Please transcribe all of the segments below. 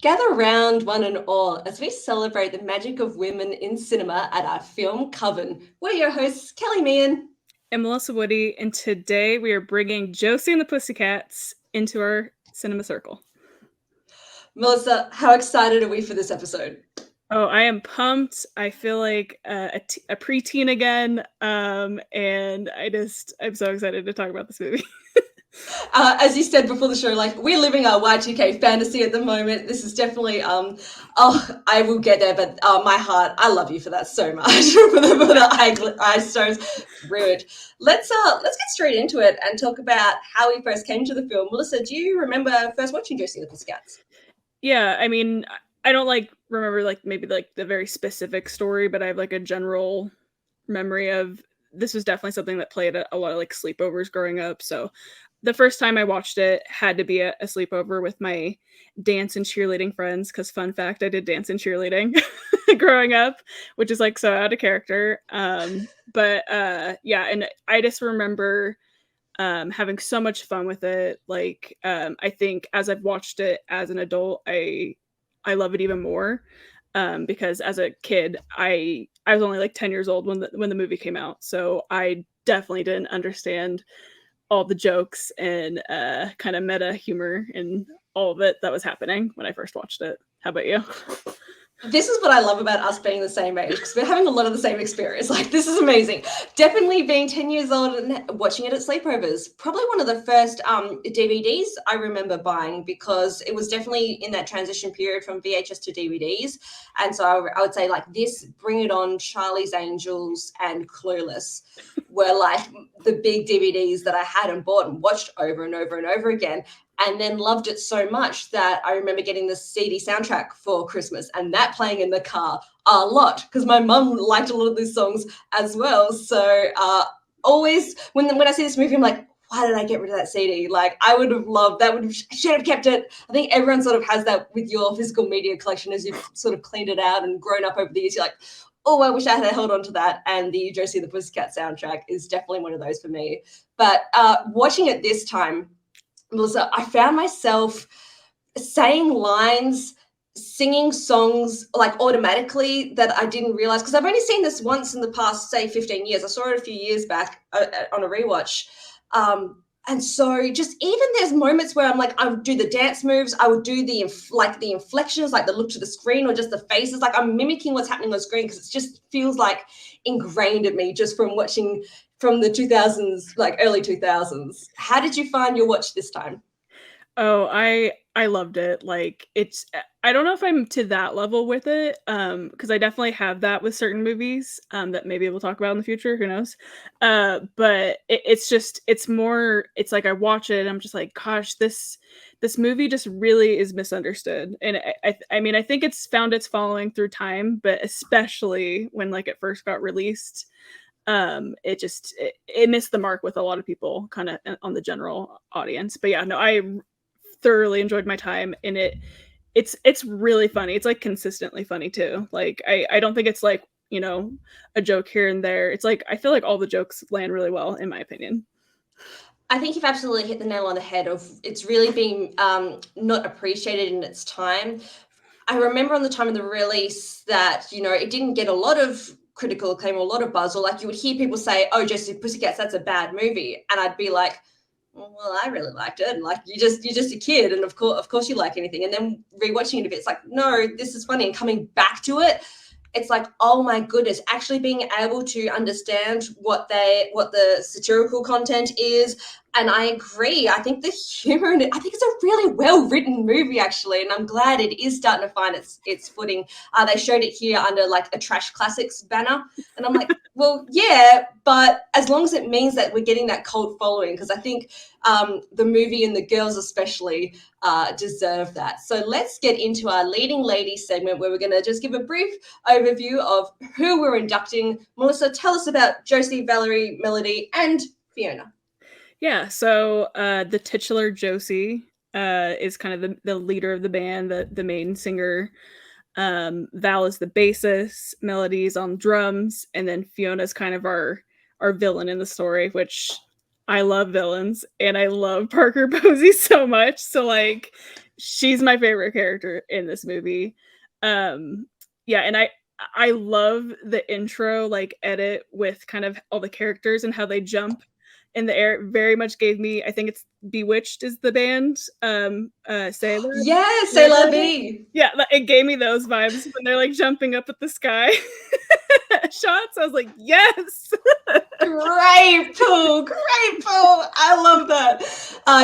Gather round, one and all, as we celebrate the magic of women in cinema at our Film Coven. We're your hosts, Kelli Mehan and Melissa Woody, and today we are bringing Josie and the Pussycats into our cinema circle. Melissa, how excited are we for this episode? Oh, I am pumped. I feel like a preteen again, and I'm so excited to talk about this movie. As you said before the show, like we're living our Y2K fantasy at the moment. This is definitely, I will get there, but my heart, I love you for that so much for the eye stones. Rude. Let's get straight into it and talk about how we first came to the film. Melissa, do you remember first watching Josie and the Pussycats? Yeah, I mean, I don't remember maybe the very specific story, but I have a general memory of this was definitely something that played at a lot of sleepovers growing up. So the first time I watched it had to be a sleepover with my dance and cheerleading friends, because fun fact, I did dance and cheerleading growing up, which is so out of character. But yeah, and I just remember having so much fun with it. I think as I've watched it as an adult, I love it even more. Because as a kid, I was only 10 years old when the movie came out, so I definitely didn't understand all the jokes and kind of meta humor and all of it that was happening when I first watched it. How about you? This is what I love about us being the same age, because we're having a lot of the same experience. This is amazing. Definitely being 10 years old and watching it at sleepovers. Probably one of the first DVDs I remember buying, because it was definitely in that transition period from VHS to DVDs. And so I would say this, Bring It On, Charlie's Angels, and Clueless were the big DVDs that I had and bought and watched over and over and over again. And then loved it so much that I remember getting the CD soundtrack for Christmas and that playing in the car a lot, because my mum liked a lot of these songs as well. So always when I see this movie, I'm like, why did I get rid of that CD? I would have loved that. Should have kept it. I think everyone sort of has that with your physical media collection as you've sort of cleaned it out and grown up over the years. You're like, oh, I wish I had held on to that. And the Josie and the Pussycat soundtrack is definitely one of those for me. But watching it this time, Melissa, I found myself saying lines, singing songs automatically that I didn't realize, because I've only seen this once in the past, say, 15 years. I saw it a few years back on a rewatch. And so just even there's moments where I would do the dance moves, I would do the inflections, the look to the screen, or just the faces. I'm mimicking what's happening on screen, because it just feels ingrained in me just from watching from the 2000s, early 2000s. How did you find your watch this time? Oh, I loved it. I don't know if I'm to that level with it, because I definitely have that with certain movies, that maybe we'll talk about in the future. Who knows? But it's more. It's I watch it and I'm just gosh, this movie just really is misunderstood. And I mean, I think it's found its following through time, but especially when it first got released, it missed the mark with a lot of people, kind of on the general audience. But yeah, no, I thoroughly enjoyed my time in it. It's really funny. It's consistently funny too. I don't think it's a joke here and there. It's I feel all the jokes land really well, in my opinion. I think you've absolutely hit the nail on the head of it's really being not appreciated in its time. I remember on the time of the release that, it didn't get a lot of critical acclaim or a lot of buzz, or you would hear people say, oh, Josie Pussycats, that's a bad movie. And I'd be like, well, I really liked it. And you're just a kid. And of course you like anything. And then rewatching it a bit, it's no, this is funny. And coming back to it, it's oh my goodness, actually being able to understand what the satirical content is. And I agree. I think the humor in it, I think it's a really well-written movie, actually. And I'm glad it is starting to find its footing. They showed it here under a Trash Classics banner. And I'm like, well, yeah, but as long as it means that we're getting that cult following, because I think the movie and the girls especially deserve that. So let's get into our leading lady segment, where we're going to just give a brief overview of who we're inducting. Melissa, tell us about Josie, Valerie, Melody, and Fiona. Yeah, so the titular Josie is kind of the leader of the band, the main singer. Val is the bassist, Melody's on drums, and then Fiona's kind of our villain in the story, which I love villains, and I love Parker Posey so much. So she's my favorite character in this movie. Yeah, and I love the intro like edit with kind of all the characters and how they jump in the air. It very much gave me, I think it's Bewitched is the band. Say Yeah, C'est la vie. Yeah, it gave me those vibes when they're like jumping up at the sky shots. I was like, yes. Great pull, great pull. I love that.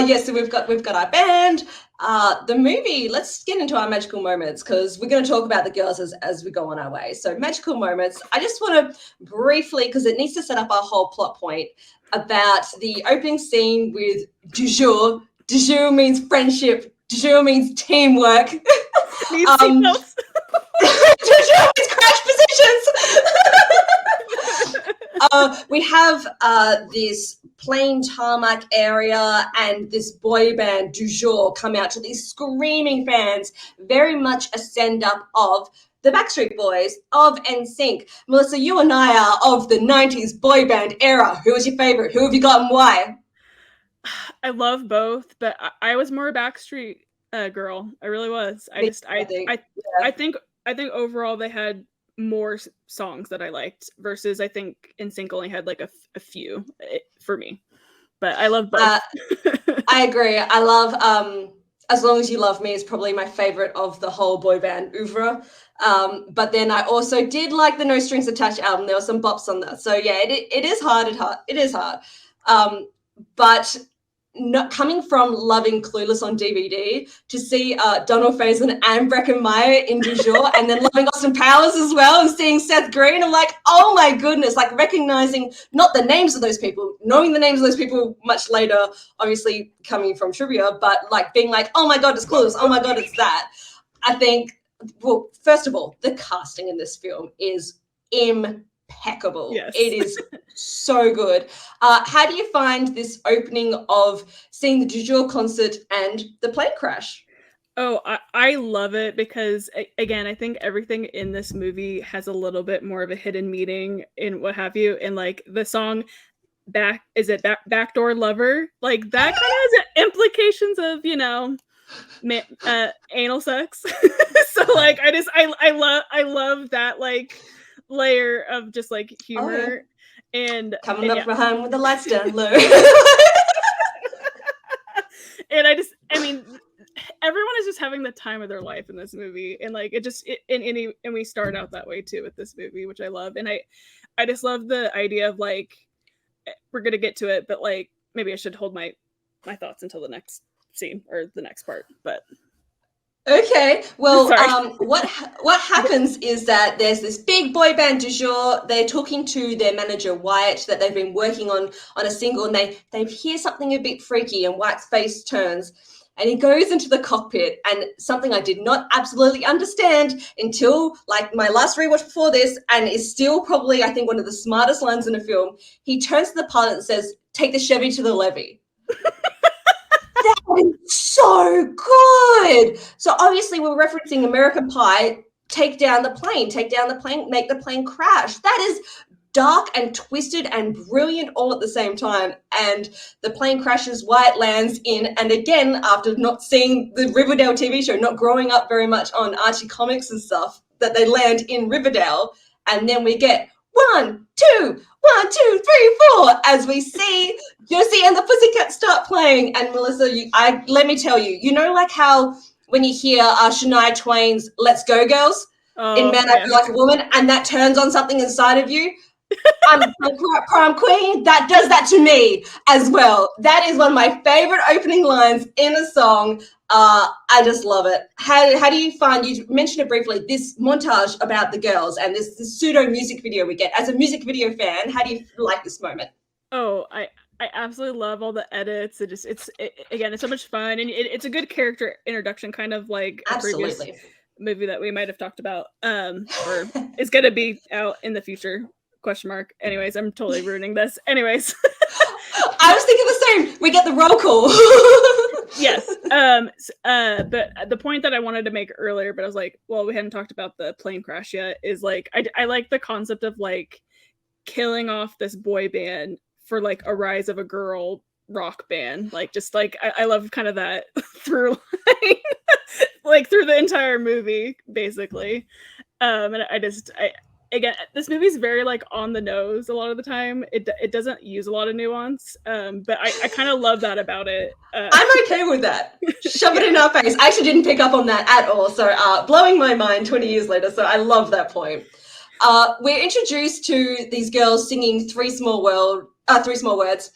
Yes, so we've got our band. The movie, let's get into our magical moments because we're going to talk about the girls as we go on our way. So magical moments, I just want to briefly, because it needs to set up our whole plot point about the opening scene with du jour. Du jour means friendship. Du jour means teamwork. Du jour means crash positions. We have this plain tarmac area and this boy band du jour come out to these screaming fans, very much a send up of the Backstreet Boys, of NSYNC. Melissa, you and I are of the 90s boy band era. Who was your favorite? Who have you got and why? I love both, but I was more a Backstreet girl. I really was. I think overall they had more songs that I liked versus I think NSYNC only had like a few for me, but I love both. I agree. I love As Long As You Love Me is probably my favorite of the whole boy band oeuvre. But then I also did like the No Strings Attached album. There were some bops on that. So yeah, it is hard. It is hard. But not coming from loving Clueless on DVD to see Donald Faison and Breckin Meyer in Du Jour and then loving Austin Powers as well and seeing Seth Green, I'm like, oh my goodness, like recognizing not the names of those people, knowing the names of those people much later, obviously coming from trivia, but like being like, oh my God, it's Clueless, oh my God, it's that. I think, well, first of all, the casting in this film is impeccable. Yes. It is so good. How do you find this opening of seeing the Du Jour concert and the plane crash? Oh, I love it because, again, I think everything in this movie has a little bit more of a hidden meaning and what have you. And like the song Backdoor Lover? Like that kind of has implications of, anal sex. So like I love that like layer of just like humor. And coming up behind with the lights down low. And I mean everyone is just having the time of their life in this movie, and like and we start out that way too with this movie, which I love. And I just love the idea of like, we're gonna get to it, but like maybe I should hold my thoughts until the next scene or the next part. But okay, well, what happens is that there's this big boy band du jour. They're talking to their manager Wyatt that they've been working on a single, and they hear something a bit freaky, and Wyatt's face turns and he goes into the cockpit, and something I did not absolutely understand until like my last rewatch before this, and is still probably I think one of the smartest lines in a film. He turns to the pilot and says, "Take the Chevy to the levee." That is so good. So obviously we're referencing American Pie. Take down the plane, make the plane crash. That is dark and twisted and brilliant all at the same time. And the plane crashes, Wyatt lands in, and again, after not seeing the Riverdale TV show, not growing up very much on Archie comics and stuff, that they land in Riverdale. And then we get 1, 2, 1, 2, 3, 4, as we see Josie and the Pussycats start playing. And Melissa, let me tell you, like how when you hear Shania Twain's "Let's Go Girls" in "Man, I Feel Like a Woman," and that turns on something inside of you. I'm prom queen. That does that to me as well. That is one of my favorite opening lines in a song. I just love it. How do you find, you mentioned it briefly, this montage about the girls and this pseudo music video we get? As a music video fan, how do you like this moment? Oh, I absolutely love all the edits. Again, it's so much fun, and it's a good character introduction, kind of like a previous movie that we might have talked about, or is going to be out in the future. ? Anyways, I'm totally ruining this. Anyways. I was thinking the same. We get the roll call. Yes. But the point that I wanted to make earlier, but I was like, well, we hadn't talked about the plane crash yet, is like, I like the concept of like killing off this boy band for like a rise of a girl rock band. Like, just like I love kind of that through line, like through the entire movie, basically. And again, this movie's very like on the nose a lot of the time. It doesn't use a lot of nuance, but I kind of love that about it. I'm okay with that. Shove it in our face. I actually didn't pick up on that at all. So blowing my mind 20 years later. So I love that point. We're introduced to these girls singing Three Small Words,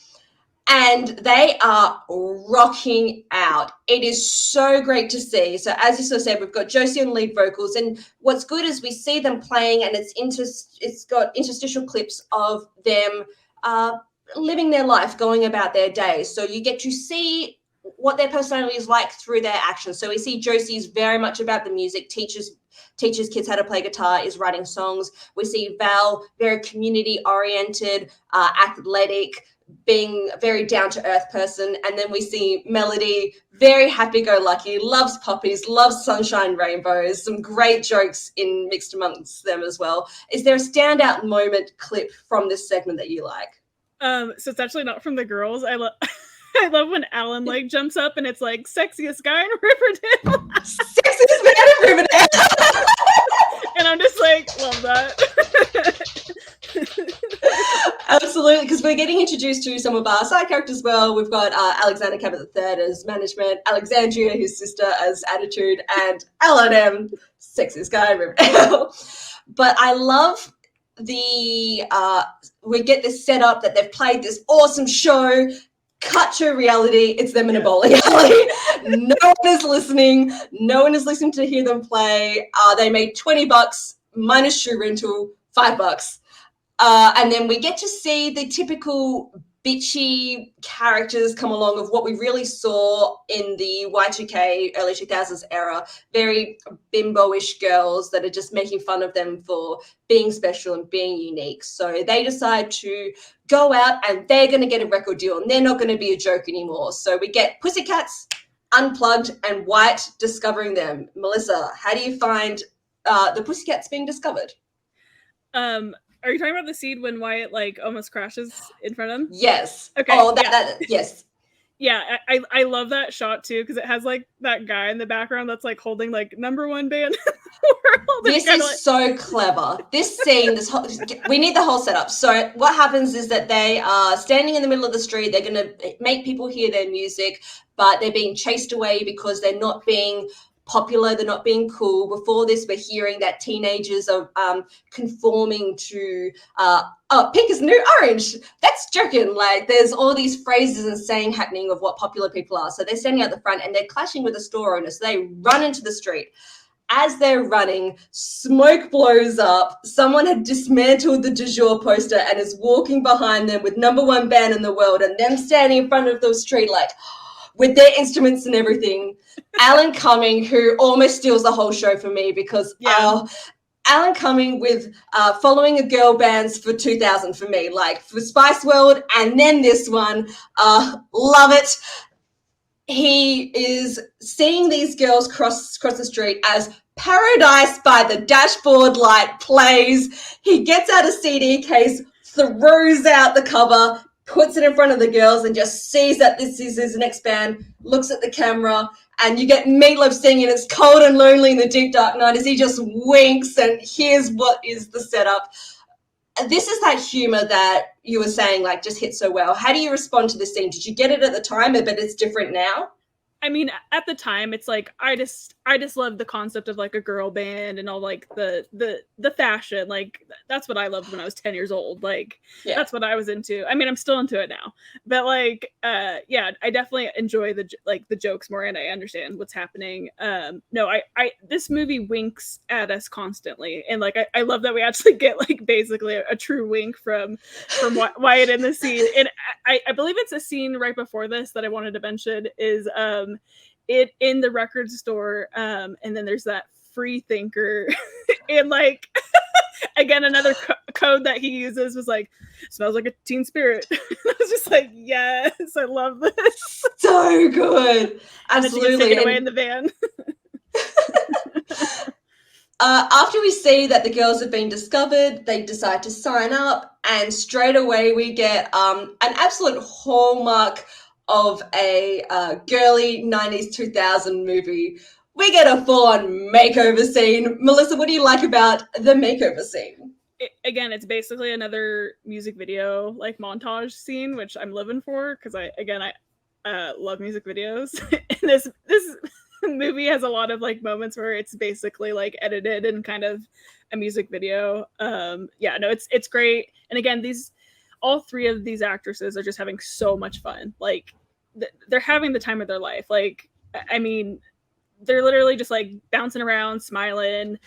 and they are rocking out. It is so great to see. So as you sort of said, we've got Josie on lead vocals, and what's good is we see them playing, and it's got interstitial clips of them living their life, going about their day. So you get to see what their personality is like through their actions. So we see Josie's very much about the music, teaches kids how to play guitar, is writing songs. We see Val, very community oriented, athletic, being a very down-to-earth person. And then we see Melody, very happy-go-lucky, loves puppies, loves sunshine rainbows, some great jokes mixed amongst them as well. Is there a standout moment clip from this segment that you like? So it's actually not from the girls. I love when Alan like jumps up and it's like sexiest guy in Riverdale. Sexiest man in Riverdale. And I'm just like, love that. Absolutely, because we're getting introduced to some of our side characters as well. We've got Alexander Cabot III as management, Alexandria, his sister, as attitude, and Alan M, sexiest guy in Riverdale. But I love we get this setup that they've played this awesome show, cut to reality, it's them in a bowling alley. No one is listening. No one is listening to hear them play. They made $20 minus shoe rental, $5. And then we get to see the typical bitchy characters come along of what we really saw in the Y2K early 2000s era. Very bimbo-ish girls that are just making fun of them for being special and being unique. So they decide to go out and they're going to get a record deal and they're not going to be a joke anymore. So we get Pussycats, Unplugged, and White discovering them. Melissa, how do you find the Pussycats being discovered? Are you talking about the scene when Wyatt like almost crashes in front of him? Yes. Okay. Oh, yes. Yeah, I love that shot too because it has like that guy in the background that's like holding like #1 band in the world. This is like... so clever. This scene, we need the whole setup. So what happens is that they are standing in the middle of the street. They're going to make people hear their music, but they're being chased away because they're not being popular, they're not being cool. Before this, we're hearing that teenagers are conforming to pink is the new orange. That's joking. Like there's all these phrases and saying happening of what popular people are. So they're standing out the front and they're clashing with the store owner. So they run into the street. As they're running, smoke blows up. Someone had dismantled the du jour poster and is walking behind them with #1 band in the world and them standing in front of the street like with their instruments and everything. Alan Cumming, who almost steals the whole show for me because Alan Cumming with following a girl bands for 2000 for me, like for Spice World and then this one, love it. He is seeing these girls cross the street as Paradise by the Dashboard Light plays. He gets out a CD case, throws out the cover, puts it in front of the girls and just sees that this is his next band, looks at the camera, and you get Meatloaf singing It's Cold and Lonely in the Deep Dark Night as he just winks and here's what is the setup. This is that humor that you were saying like just hit so well. How do you respond to this scene? Did you get it at the time, but it's different now? I mean, at the time, it's like I just love the concept of like a girl band and all like the fashion. Like that's what I loved when I was 10 years old. Like that's what I was into. I mean, I'm still into it now, but like, yeah, I definitely enjoy the jokes more and I understand what's happening. No, I this movie winks at us constantly, and like I love that we actually get like basically a true wink from Wyatt in the scene. And I believe it's a scene right before this that I wanted to mention is it in the record store, and then there's that free thinker and like again another code that he uses was like smells like a teen spirit. I was just like, yes, I love this. So good. Absolutely. Taken away in the van. After we see that the girls have been discovered, they decide to sign up, and straight away we get an absolute hallmark of a girly 90s 2000 movie, we get a full-on makeover scene. Melissa, what do you like about the makeover scene? Again, it's basically another music video like montage scene, which I'm living for because I love music videos. And this movie has a lot of like moments where it's basically like edited and kind of a music video. Yeah, no, it's great. And again, all three of these actresses are just having so much fun. Like they're having the time of their life. Like, I mean, they're literally just like bouncing around, smiling,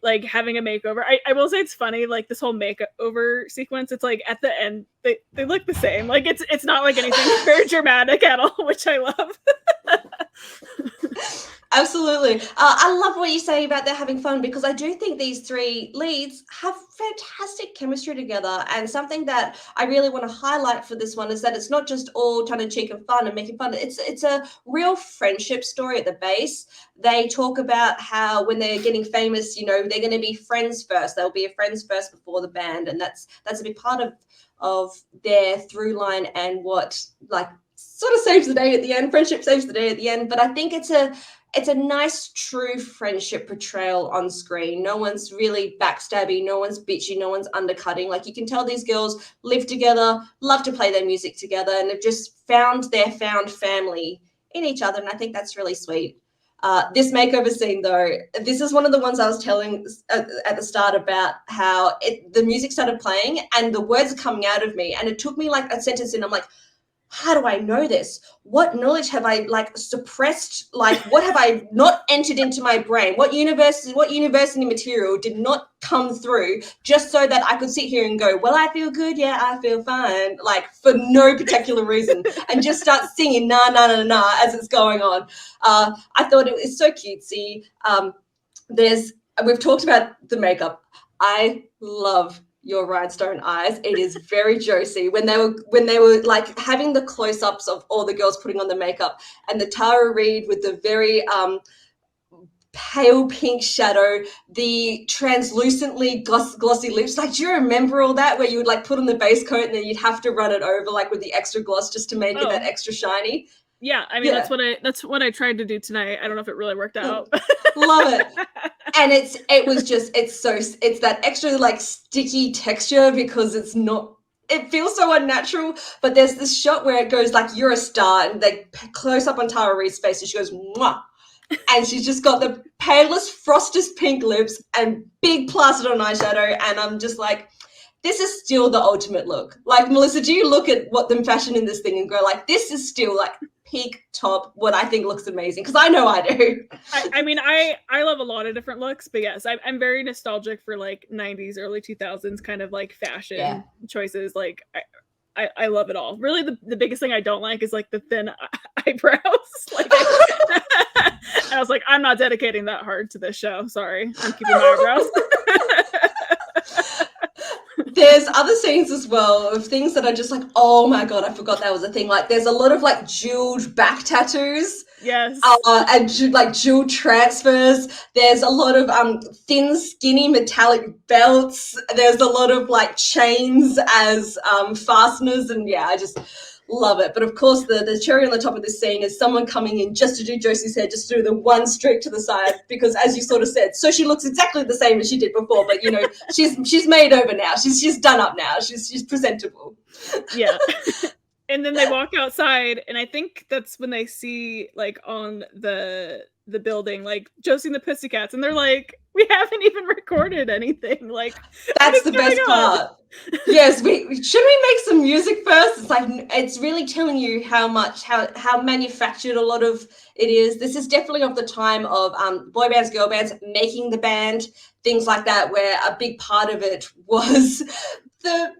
like having a makeover. I will say it's funny, like this whole makeover sequence, it's like at the end they look the same. Like it's not like anything very dramatic at all, which I love. Absolutely. I love what you say about they're having fun, because I do think these three leads have fantastic chemistry together. And something that I really want to highlight for this one is that it's not just all tongue in cheek and fun and making fun. It's a real friendship story at the base. They talk about how when they're getting famous, you know, they're going to be friends first. They'll be friends first before the band, and that's a big part of their through line and what like sort of saves the day at the end. Friendship saves the day at the end. But I think it's a nice, true friendship portrayal on screen. No one's really backstabby, no one's bitchy, no one's undercutting. Like, you can tell these girls live together, love to play their music together, and have just found their found family in each other. And I think that's really sweet. This makeover scene, though, this is one of the ones I was telling at the start about how the music started playing and the words are coming out of me. And it took me like a sentence in. I'm like, how do I know this? What knowledge have I like suppressed? Like, what have I not entered into my brain? What university material did not come through just so that I could sit here and go, well, I feel good. Yeah, I feel fine. Like, for no particular reason, and just start singing na na na na as it's going on. I thought it was so cutesy. We've talked about the makeup. I love your rhinestone eyes. It is very Josie. When they were like having the close-ups of all the girls putting on the makeup, and the Tara Reid with the very pale pink shadow, the translucently glossy lips. Like, do you remember all that, where you would like put on the base coat and then you'd have to run it over like with the extra gloss just to make it that extra shiny? Yeah, I mean, yeah. That's what I tried to do tonight. I don't know if it really worked out. Love it. And it's that extra like sticky texture, because it feels so unnatural. But there's this shot where it goes like, you're a star, and they close up on Tara Reid's face and she goes, mwah. And she's just got the palest, frostest pink lips and big plastered on eyeshadow. And I'm just like, this is still the ultimate look. Like, Melissa, do you look at what them fashion in this thing and go like, this is still like peak top, what I think looks amazing? Because I know I do. I mean, I love a lot of different looks, but yes, I'm very nostalgic for like 90s, early 2000s kind of like fashion choices. Like, I love it all. Really, the biggest thing I don't like is like the thin eyebrows. Like, and I was like, I'm not dedicating that hard to this show. Sorry, I'm keeping my eyebrows. There's other scenes as well of things that are just like, oh my God, I forgot that was a thing. Like, there's a lot of like jeweled back tattoos. Yes. And like jeweled transfers. There's a lot of thin, skinny metallic belts. There's a lot of like chains as fasteners. And yeah, I just love it. But of course, the cherry on the top of this scene is someone coming in just to do Josie's hair, just to do the one streak to the side, because as you sort of said, so she looks exactly the same as she did before, but you know, she's made over now. She's done up now. She's presentable. Yeah. And then they walk outside, and I think that's when they see like on the building like Josie and the Pussycats, and they're like, we haven't even recorded anything. Like, that's the best part. Yes, shouldn't we make some music first? It's like, it's really telling you how manufactured a lot of it is. This is definitely of the time of boy bands, girl bands, making the band, things like that, where a big part of it was the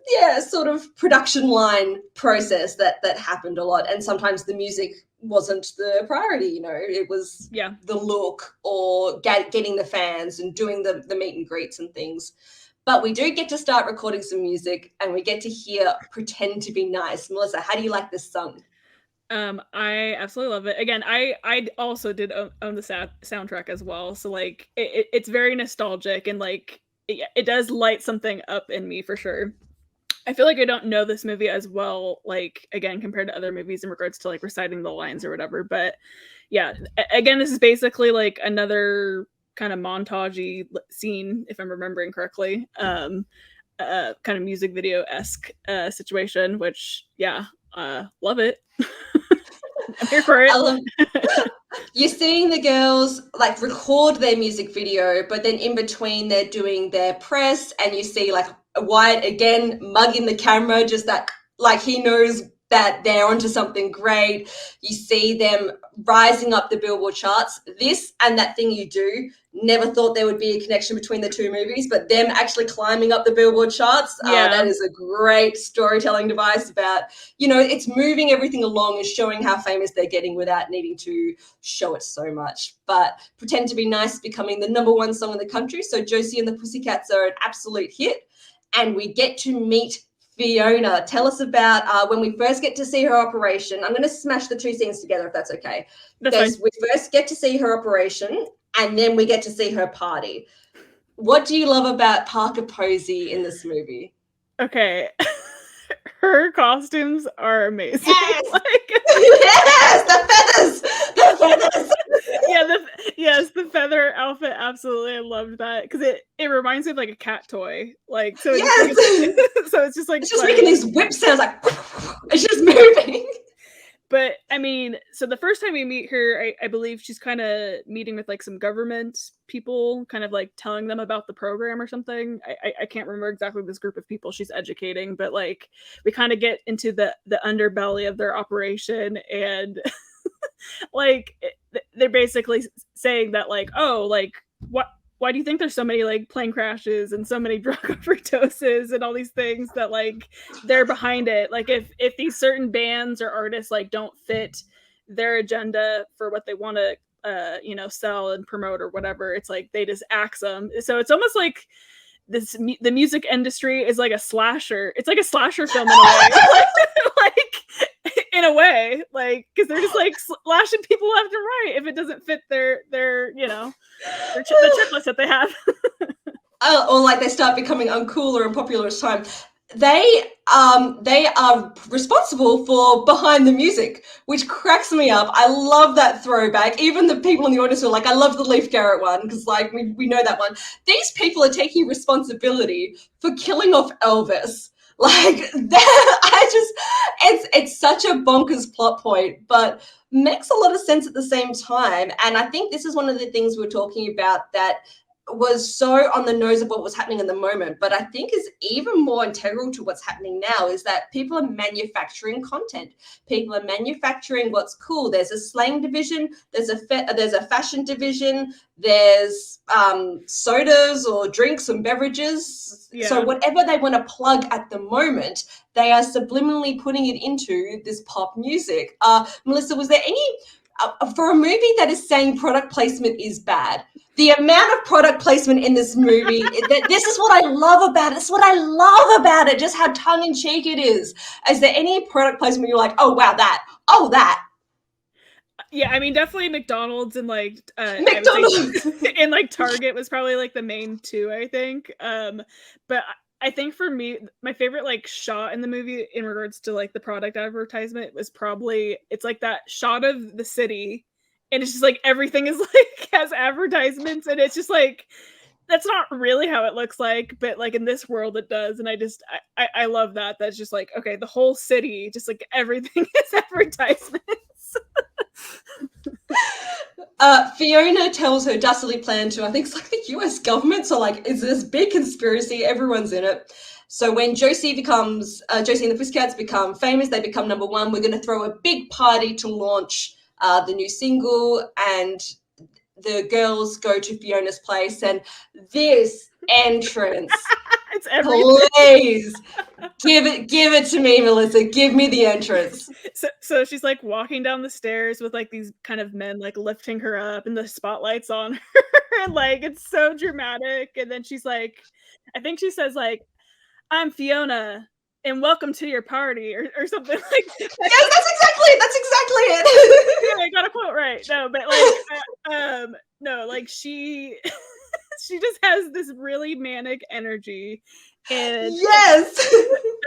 sort of production line process that happened a lot. And sometimes the music wasn't the priority, you know, it was the look or getting the fans and doing the meet and greets and things. But we do get to start recording some music, and we get to hear Pretend to Be Nice. Melissa, how do you like this song? I absolutely love it. Again, I also did own the soundtrack as well. So like it's very nostalgic, and like it does light something up in me for sure. I feel like I don't know this movie as well, like, again, compared to other movies in regards to, like, reciting the lines or whatever, but yeah, again, this is basically, like, another kind of montage-y scene, if I'm remembering correctly, kind of music video-esque, situation, which, yeah, love it. I'm here for it. I love you're seeing the girls like record their music video, but then in between they're doing their press, and you see like Wyatt again mugging the camera, just that like he knows that they're onto something great. You see them rising up the Billboard charts. This and That Thing You Do, never thought there would be a connection between the two movies, but them actually climbing up the Billboard charts, Yeah. that is a great storytelling device about, it's moving everything along and showing how famous they're getting without needing to show it so much. But Pretend to Be Nice becoming the #1 song in the country. So Josie and the Pussycats are an absolute hit. And we get to meet Fiona. Tell us about when we first get to see her operation. I'm going to smash the two scenes together if that's okay. That's we first get to see her operation, and then we get to see her party. What do you love about Parker Posey in this movie? Okay. Her costumes are amazing. Yes! Like, yes! The feathers! Yeah, yes, the feather outfit, absolutely. I loved that because it reminds me of like a cat toy. Like, so Yes! so it's just like it's just making these whip sounds like it's just moving. But I mean, so the first time we meet her, I believe she's kind of meeting with like some government people, kind of like telling them about the program or something. I can't remember exactly this group of people she's educating, but like we kind of get into the underbelly of their operation, and like they're basically saying that like, oh, like why do you think there's so many like plane crashes and so many drug overdoses and all these things that like they're behind it? Like if these certain bands or artists like don't fit their agenda for what they want to sell and promote or whatever, it's like they just axe them. So it's almost like the music industry is like a slasher. It's like a slasher film in a way. like in a way, like, because they're just like slashing people left and right if it doesn't fit their the checklist that they have. Or like they start becoming uncool or unpopular as time. They are responsible for Behind the Music, which cracks me up. I love that throwback. Even the people in the audience are like, I love the Leif Garrett one, because like we know that one. These people are taking responsibility for killing off Elvis. Like that, it's such a bonkers plot point, but makes a lot of sense at the same time. And I think this is one of the things we're talking about that was so on the nose of what was happening in the moment, but I think is even more integral to what's happening now is that people are manufacturing content. People are manufacturing what's cool. There's a slang division, there's a fashion division, there's sodas or drinks and beverages. Yeah. So whatever they want to plug at the moment, they are subliminally putting it into this pop music. Melissa, was there any for a movie that is saying product placement is bad, the amount of product placement in this movie, this is what I love about it. It's what I love about it, just how tongue-in-cheek it is. Is there any product placement you're like, oh, wow, that, oh, that? Yeah, I mean, definitely McDonald's and like McDonald's and like Target was probably like the main two, I think. But I think for me, my favorite like shot in the movie in regards to like the product advertisement was probably, it's like that shot of the city, and it's just like everything is like has advertisements, and it's just like that's not really how it looks like, but like in this world it does. And I love that. That's just like, okay, the whole city, just like everything is advertisements. Fiona tells her dastardly plan to, I think it's like the US government. So like, it's this big conspiracy. Everyone's in it. So when Josie and the Pussycats become famous, they become #1. We're going to throw a big party to launch the new single, and the girls go to Fiona's place, and this entrance, it's everything. Please give it to me, Melissa. Give me the entrance. So she's like walking down the stairs with like these kind of men like lifting her up, and the spotlight's on her, and like it's so dramatic. And then she's like, I think she says like, "I'm Fiona, and welcome to your party," or something like that. Yes, that's exactly it. Yeah, I got a quote right. No, but like no, like she she just has this really manic energy, and yes,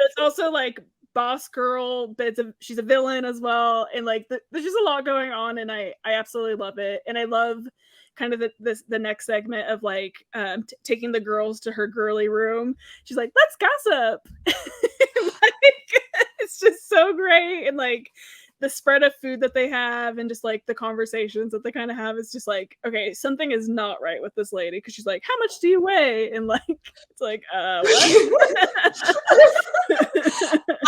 it's also like boss girl, but she's a villain as well, and like there's just a lot going on, and I absolutely love it, and I love kind of the next segment of like taking the girls to her girly room. She's like, let's gossip. Like, it's just so great, and like the spread of food that they have and just like the conversations that they kind of have is just like, okay, something is not right with this lady, because she's like, how much do you weigh? And like it's like what?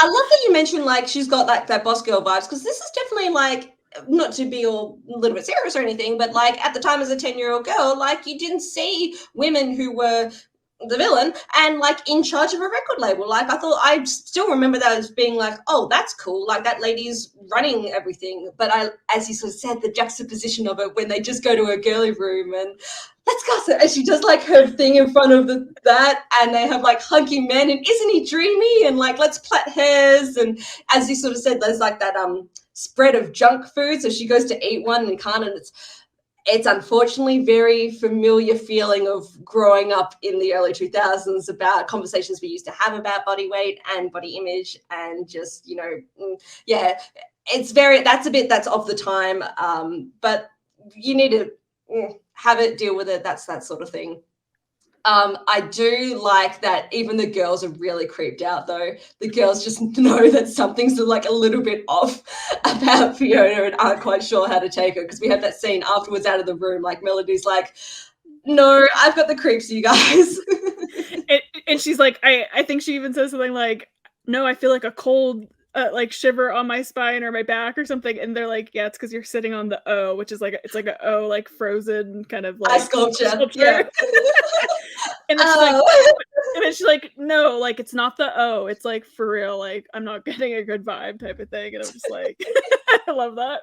I love that you mentioned like she's got like that boss girl vibes, because this is definitely like, not to be all a little bit serious or anything, but like at the time as a 10-year-old girl, like you didn't see women who were the villain and like in charge of a record label. Like I still remember that as being like, oh, that's cool, like that lady's running everything. But as you sort of said, the juxtaposition of it when they just go to a girly room and let's gossip, and she does like her thing in front of that, and they have like hunky men and isn't he dreamy, and like let's plait hairs, and as you sort of said, there's like that spread of junk food, so she goes to eat one and can't, and it's unfortunately very familiar feeling of growing up in the early 2000s about conversations we used to have about body weight and body image, and just, you know, yeah, that's a bit, that's of the time, but you need to have it, deal with it, that's that sort of thing. I do like that even the girls are really creeped out, though. The girls just know that something's like a little bit off about Fiona and aren't quite sure how to take her, because we have that scene afterwards out of the room, like Melody's like, no, I've got the creeps, you guys. and she's like, I think she even says something like, no, I feel like a cold like shiver on my spine or my back or something, and they're like, yeah, it's because you're sitting on the O, which is like, it's like a O, like frozen kind of like sculpture. Yeah. And then she's like, and then she's like, no, like it's not the O, it's like for real, like I'm not getting a good vibe type of thing. And I'm just like, I love that.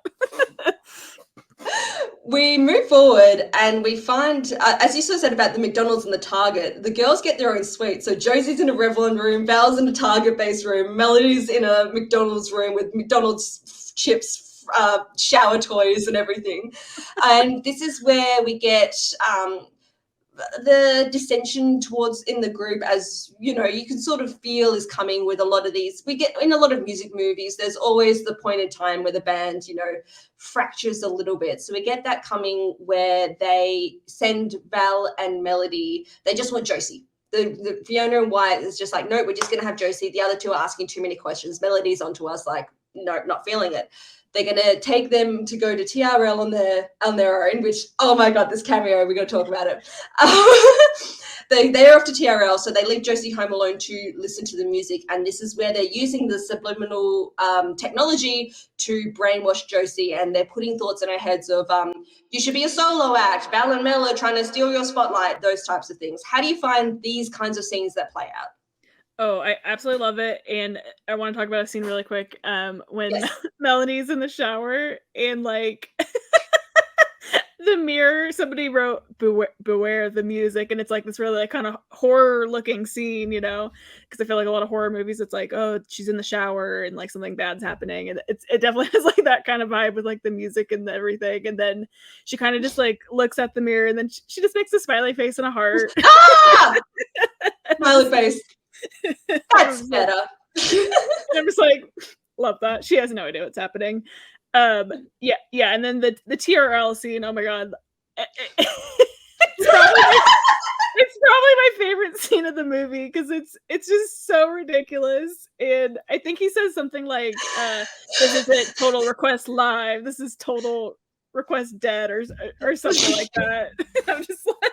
We move forward and we find, as you sort of said about the McDonald's and the Target, the girls get their own suite. So Josie's in a Revlon room, Val's in a Target-based room, Melody's in a McDonald's room with McDonald's chips, shower toys and everything. And this is where we get the dissension towards in the group, as you know, you can sort of feel is coming with a lot of these. We get in a lot of music movies, there's always the point in time where the band, you know, fractures a little bit. So we get that coming where they send Val and Melody, they just want Josie. The Fiona and Wyatt is just like, no, we're just going to have Josie. The other two are asking too many questions. Melody's onto us like, no, not feeling it. They're going to take them to go to TRL on their own, which, oh my God, this cameo, we're going to talk about it. They're off to TRL, so they leave Josie home alone to listen to the music. And this is where they're using the subliminal technology to brainwash Josie. And they're putting thoughts in her heads of, you should be a solo act, Val and Mel are trying to steal your spotlight, those types of things. How do you find these kinds of scenes that play out? Oh, I absolutely love it. And I want to talk about a scene really quick. When Yes. Melanie's in the shower and like the mirror, somebody wrote beware the music, and it's like this really like kind of horror looking scene, you know, because I feel like a lot of horror movies, it's like, oh, she's in the shower and like something bad's happening, and it definitely has like that kind of vibe with like the music and everything. And then she kind of just like looks at the mirror, and then she just makes a smiley face and a heart. Ah! Smiley face. That's better. I'm just like, love that. She has no idea what's happening. Yeah, and then the TRL scene, oh my God. It's probably my favorite scene of the movie, because it's just so ridiculous. And I think he says something like, this isn't Total Request Live, this is Total Request Dead, or something like that. I'm just like,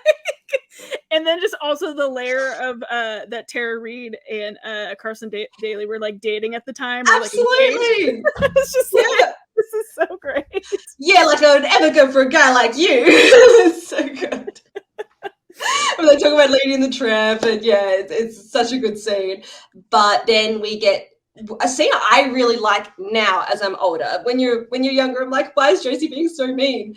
and then just also the layer of that Tara Reid and Carson Daly were like dating at the time. Absolutely. Like, it's just like, this is so great. Yeah, like I would ever go for a guy like you. It's so good. When they talk about Lady in the Tramp, and yeah, it's such a good scene. But then we get a scene I really like now as I'm older. When you're younger, I'm like, why is Josie being so mean?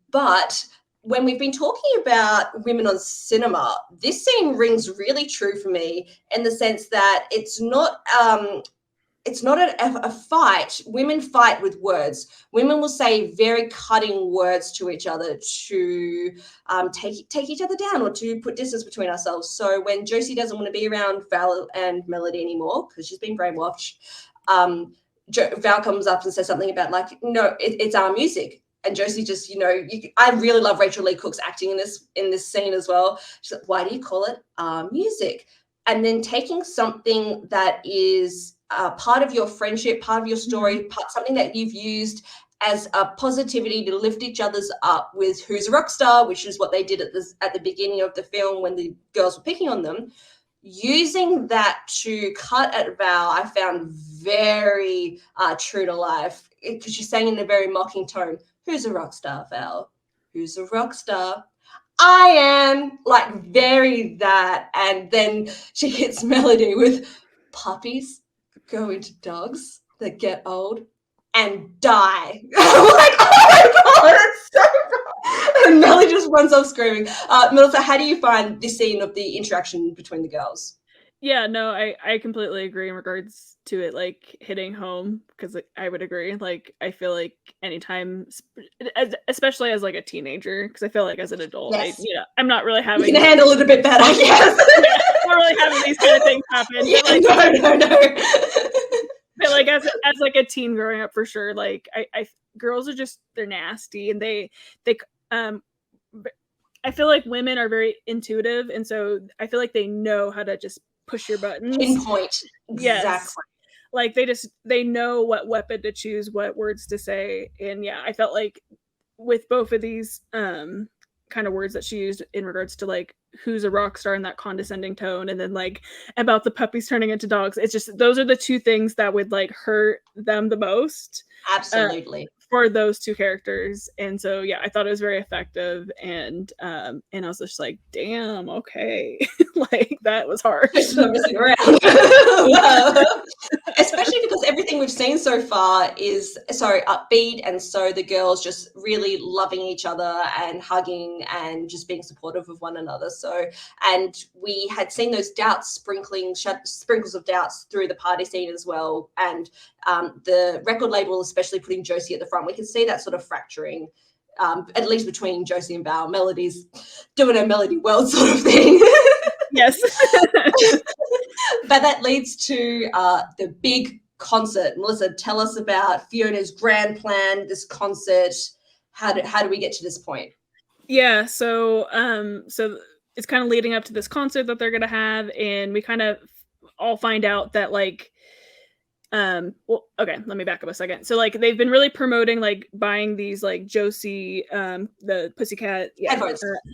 But when we've been talking about women on cinema, this scene rings really true for me, in the sense that it's not it's not a fight. Women fight with words. Women will say very cutting words to each other to take each other down or to put distance between ourselves. So when Josie doesn't want to be around Val and Melody anymore because she's been brainwashed, Val comes up and says something about like, no, it's our music. And Josie just, I really love Rachel Lee Cook's acting in this scene as well. She's like, why do you call it music? And then taking something that is part of your friendship, part of your story, something that you've used as a positivity to lift each other's up with Who's a Rock Star, which is what they did at the beginning of the film when the girls were picking on them. Using that to cut at Val, I found very true to life because she's saying in a very mocking tone, who's a rock star, Val? Who's a rock star? I am, like very that. And then she hits Melody with puppies go into dogs that get old and die. I'm like, oh my God, it's so wrong. And Melody just runs off screaming. Melissa, how do you find this scene of the interaction between the girls? Yeah, no, I completely agree in regards to it, like, hitting home, because I would agree, like, I feel like anytime especially as, like, a teenager, because I feel like as an adult, Yes. I'm not really You having can handle it a bit better, yes. yeah, not really having these kind of things happen, Yeah, but, like no. but, like, as like, a teen growing up, for sure, like, I girls are just they're nasty, and they I feel like women are very intuitive, and so I feel like they know how to just push your buttons. Pinpoint. Yes. Exactly. Like they know what weapon to choose, what words to say. And yeah, I felt like with both of these kind of words that she used in regards to like who's a rock star in that condescending tone, and then like about the puppies turning into dogs, it's just those are the two things that would like hurt them the most. Absolutely. For those two characters. And so yeah, I thought it was very effective, and I was just like, damn, okay. Like that was hard. Not messing around. Especially because everything we've seen so far is so upbeat, and so the girls just really loving each other and hugging and just being supportive of one another. So, and we had seen those doubts sprinkles of doubts through the party scene as well, and the record label especially putting Josie at the front, we can see that sort of fracturing, at least between Josie and Val. Melody's doing her Melody World sort of thing. Yes. But that leads to the big concert. Melissa, tell us about Fiona's grand plan, this concert. How do we get to this point? Yeah, so it's kind of leading up to this concert that they're gonna have, and we kind of all find out that like well, okay, let me back up a second. So like they've been really promoting like buying these like Josie the Pussycat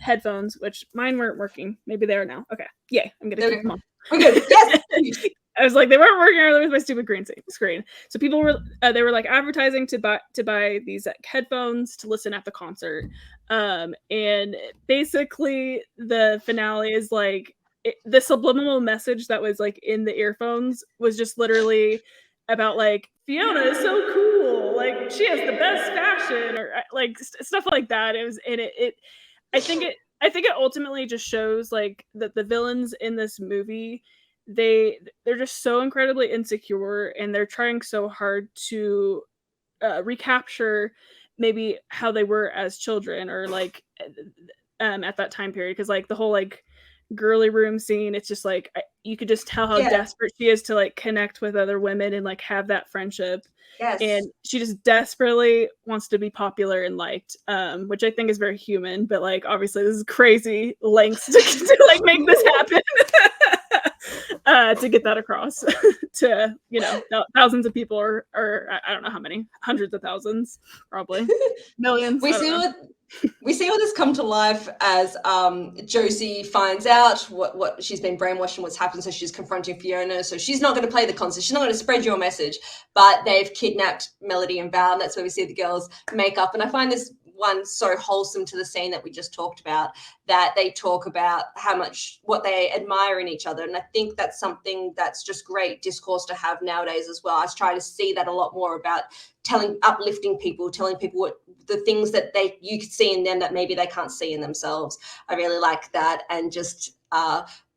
headphones, which mine weren't working. Maybe they are now. Okay, yay, I'm gonna keep them on. We're good. Yes. I was like, they weren't working earlier with my stupid green screen. So people were they were like advertising to buy these headphones to listen at the concert, and basically the finale is like the subliminal message that was like in the earphones was just literally about like Fiona is so cool, like she has the best fashion, or like stuff like that. It was in it. I think it ultimately just shows like that the villains in this movie, they're just so incredibly insecure, and they're trying so hard to recapture maybe how they were as children, or like at that time period, because like the whole like girly room scene, it's just like you could just tell how desperate she is to like connect with other women and like have that friendship. Yes. And she just desperately wants to be popular and liked, which I think is very human, but like obviously this is crazy lengths to like make this happen. To get that across to thousands of people, or I don't know how many, hundreds of thousands, probably millions. We see all this come to life as Josie finds out what she's been brainwashed and what's happened. So she's confronting Fiona. So she's not going to play the concert. She's not going to spread your message. But they've kidnapped Melody and Val, and that's where we see the girls make up. And I find this one so wholesome to the scene that we just talked about, that they talk about how much what they admire in each other. And I think that's something that's just great discourse to have nowadays as well. I try to see that a lot more, about uplifting people, telling people what the things that you could see in them that maybe they can't see in themselves. I really like that. And just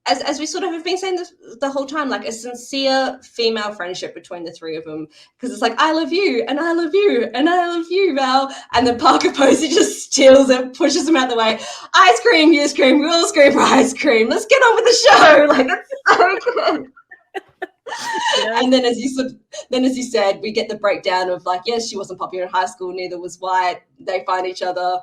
as we sort of have been saying this the whole time, like a sincere female friendship between the three of them, because it's like, I love you and I love you and I love you, Val, and then Parker Posey just steals it, pushes him out the way. Ice cream, you scream, we all scream for ice cream. Let's get on with the show. Like, it's so good. Yeah. And then as you said, we get the breakdown of like, yes, she wasn't popular in high school, neither was White. They find each other.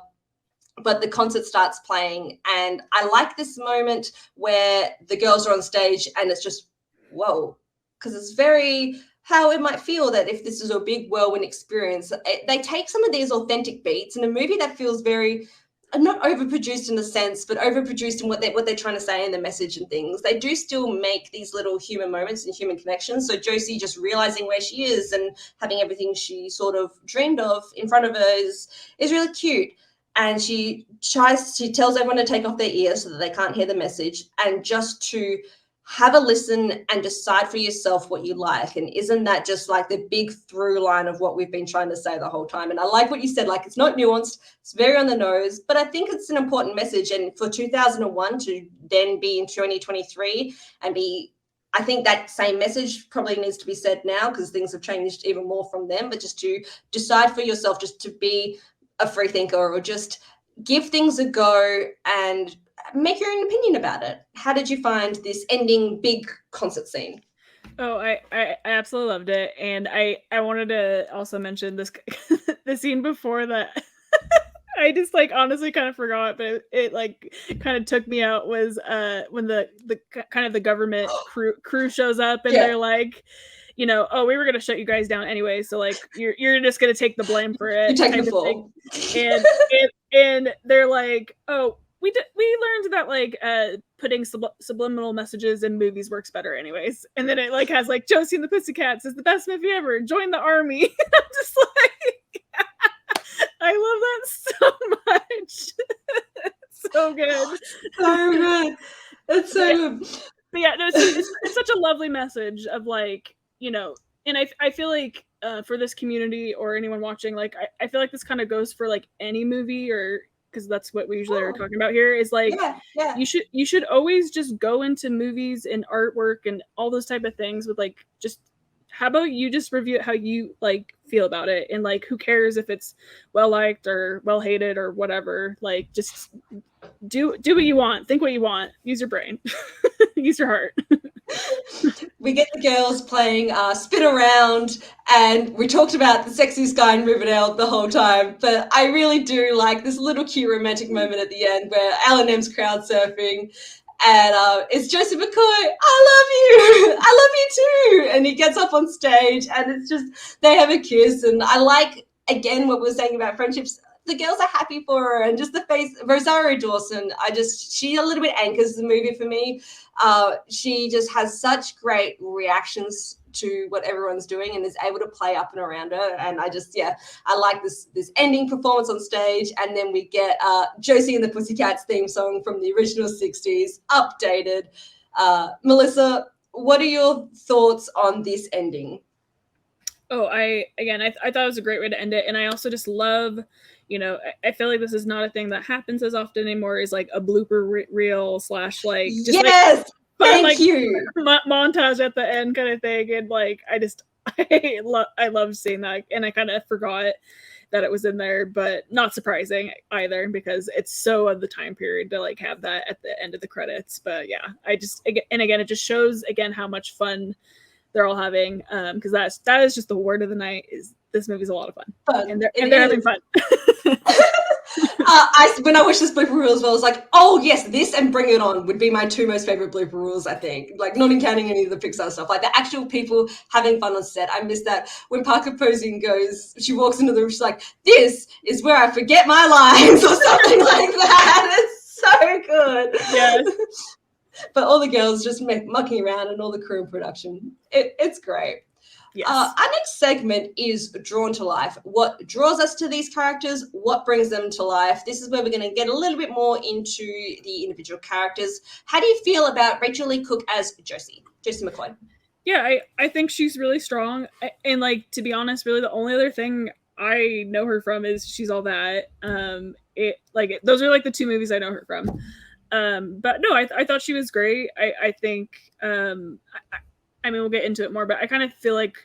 But the concert starts playing, and I like this moment where the girls are on stage and it's just, whoa, because it's very how it might feel that if this is a big whirlwind experience. They take some of these authentic beats in a movie that feels very, not overproduced in a sense, but overproduced in what they're trying to say in the message and things. They do still make these little human moments and human connections. So Josie just realizing where she is and having everything she sort of dreamed of in front of her is really cute. And she tells everyone to take off their ears so that they can't hear the message, and just to have a listen and decide for yourself what you like. And isn't that just like the big through line of what we've been trying to say the whole time? And I like what you said, like, it's not nuanced, it's very on the nose, but I think it's an important message. And for 2001 to then be in 2023 and be, I think that same message probably needs to be said now, because things have changed even more from them, but just to decide for yourself, just to be a free thinker, or just give things a go and make your own opinion about it. How did you find this ending big concert scene? Oh, I absolutely loved it. And I wanted to also mention this the scene before that I just like honestly kind of forgot, but it like kind of took me out, was when the kind of the government crew shows up and they're like, you know, oh, we were gonna shut you guys down anyway, so like you're just gonna take the blame for it. You take the fall. And they're like, oh, we learned that like putting subliminal messages in movies works better anyways. And then it like has like Josie and the Pussycats is the best movie ever. Join the army. I'm just like, I love that so much. So good. So good. It's so good. But yeah, no, it's such a lovely message of like, you know, and I feel like for this community or anyone watching, like I feel like this kind of goes for like any movie, or because that's what we usually are talking about here, is like you should always just go into movies and artwork and all those type of things with like, just how about you just review it how you like feel about it, and like who cares if it's well liked or well hated or whatever. Like just do what you want, think what you want, use your brain. Use your heart. We get the girls playing Spin Around, and we talked about the sexiest guy in Riverdale the whole time, but I really do like this little cute romantic moment at the end where L&M's crowd surfing, and it's Josie McCoy, I love you too, and he gets up on stage and it's just, they have a kiss. And I like, again, what we were saying about friendships, the girls are happy for her, and just the face, Rosario Dawson, she a little bit anchors the movie for me. She just has such great reactions to what everyone's doing and is able to play up and around her. And I like this ending performance on stage. And then we get Josie and the Pussycats theme song from the original 60s, updated. Melissa, what are your thoughts on this ending? Oh, I thought it was a great way to end it. And I also just love, you know, I feel like this is not a thing that happens as often anymore, is like a blooper reel / like just yes, like fun, thank like you, montage at the end kind of thing. And like I love seeing that, and I kind of forgot that it was in there, but not surprising either, because it's so of the time period to like have that at the end of the credits. But yeah, again it just shows again how much fun they're all having, because that is just the word of the night, is this movie's a lot of fun. And they're having fun. When I watched this blooper reel as well, I was like, oh yes, this and Bring It On would be my two most favorite blooper reels, I think. Like, not counting any of the Pixar stuff, like the actual people having fun on set. I miss that. When Parker Posey she walks into the room, she's like, this is where I forget my lines, or something like that. It's so good. Yes. But all the girls just mucking around, and all the crew and production. It's great. Yes. Our next segment is Drawn to Life. What draws us to these characters? What brings them to life? This is where we're going to get a little bit more into the individual characters. How do you feel about Rachel Lee Cook as Josie McCoy? Yeah, I think she's really strong. And like, to be honest, really the only other thing I know her from is She's All That. Those are like the two movies I know her from. But no, I thought she was great. I think, I mean, we'll get into it more, but I kind of feel like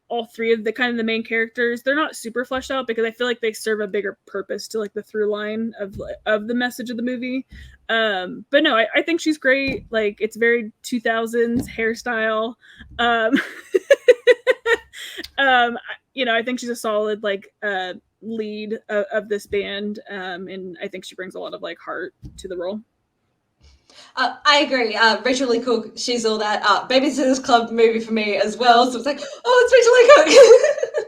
all three of the kind of the main characters, they're not super fleshed out because I feel like they serve a bigger purpose to like the through line of the message of the movie. But no, I think she's great. Like, it's very 2000s hairstyle. Um, you know, I think she's a solid like lead of this band, and I think she brings a lot of like heart to the role. I agree. Rachel Lee Cook, she's all that. Babysitter's Club movie for me as well. So it's like, oh, it's Rachel Lee Cook.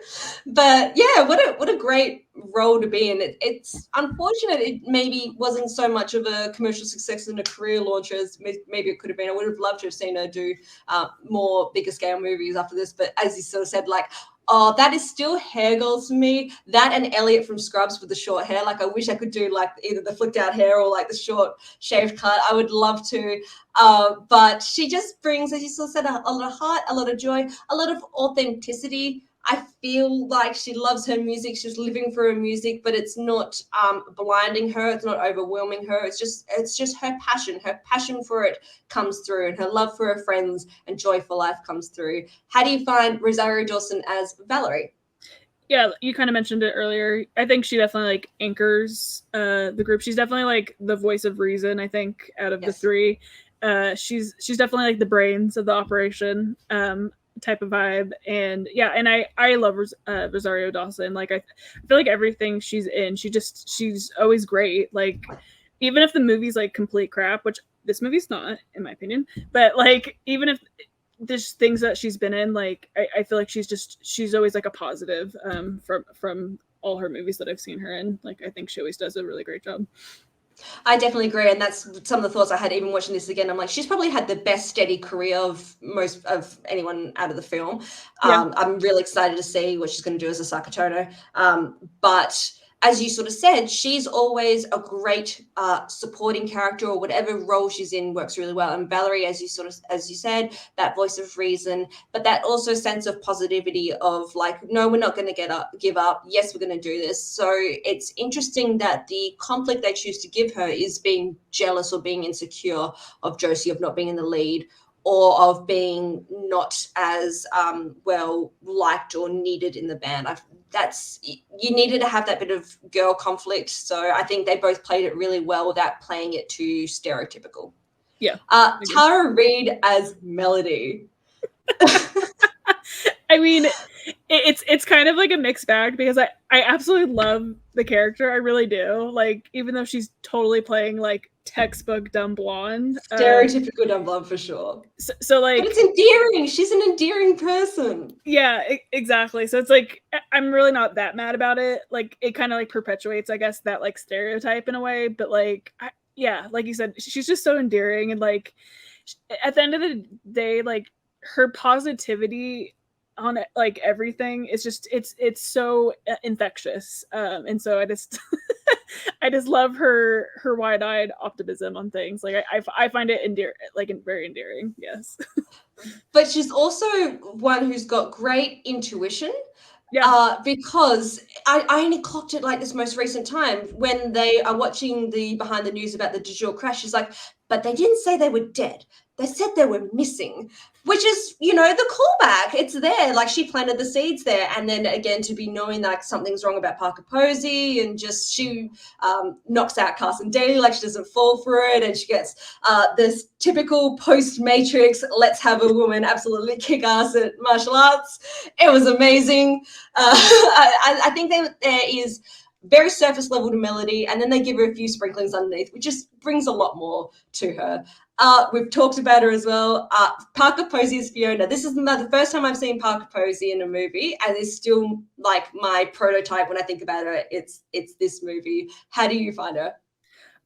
But yeah, what a great role to be in. It's unfortunate it maybe wasn't so much of a commercial success and a career launch as maybe it could have been. I would have loved to have seen her do more bigger scale movies after this. But as you sort of said, like, oh, that is still hair goals for me. That and Elliot from Scrubs with the short hair. Like, I wish I could do like either the flicked out hair or like the short shaved cut. I would love to. But she just brings, as you sort of said, a lot of heart, a lot of joy, a lot of authenticity. I feel like she loves her music. She's living for her music, but it's not blinding her. It's not overwhelming her. It's just her passion. Her passion for it comes through, and her love for her friends and joy for life comes through. How do you find Rosario Dawson as Valerie? Yeah, you kind of mentioned it earlier. I think she definitely like anchors the group. She's definitely like the voice of reason, I think, out of the three. She's definitely like the brains of the operation, type of vibe. And yeah, and I love Rosario Dawson. Like, I feel like everything she's in, she's always great. Like, even if the movie's like complete crap, which this movie's not, in my opinion, but like, even if there's things that she's been in, like, I feel like she's always like a positive from all her movies that I've seen her in. Like, I think she always does a really great job. I definitely agree, and that's some of the thoughts I had even watching this again. I'm like, she's probably had the best steady career of most of anyone out of the film. Yeah. I'm really excited to see what she's going to do as a Sakatono. But as you sort of said, she's always a great supporting character, or whatever role she's in works really well. And Valerie, as you said, that voice of reason, but that also sense of positivity of like, no, we're not going to give up. Yes, we're going to do this. So it's interesting that the conflict they choose to give her is being jealous or being insecure of Josie, of not being in the lead, or of being not as well liked or needed in the band. You needed to have that bit of girl conflict. So I think they both played it really well without playing it too stereotypical. Yeah. Tara Reid as Melody. I mean, it's kind of like a mixed bag because I absolutely love the character. I really do. Like, even though she's totally playing like textbook dumb blonde, stereotypical dumb blonde for sure. So like, but it's endearing. She's an endearing person. Yeah, exactly. So it's like, I'm really not that mad about it. Like, it kind of like perpetuates, I guess, that like stereotype in a way. But like, yeah, like you said, she's just so endearing, and like, at the end of the day, like, her positivity on like everything is just it's so infectious, and so I just I just love her wide-eyed optimism on things. Like, I find it very endearing. Yes. But she's also one who's got great intuition. Yeah. Because I only clocked it like this most recent time when they are watching the behind the news about the digital crash. She's like, but they didn't say they were dead. They said they were missing, which is, the callback. It's there. Like, she planted the seeds there. And then again, to be knowing that something's wrong about Parker Posey, and just she knocks out Carson Daly, like she doesn't fall for it. And she gets this typical post-Matrix, let's have a woman absolutely kick ass at martial arts. It was amazing. I think there is very surface level to Melody, and then they give her a few sprinklings underneath, which just brings a lot more to her. We've talked about her as well. Parker Posey as Fiona. This is the first time I've seen Parker Posey in a movie, and it's still like my prototype when I think about her. It's this movie. How do you find her?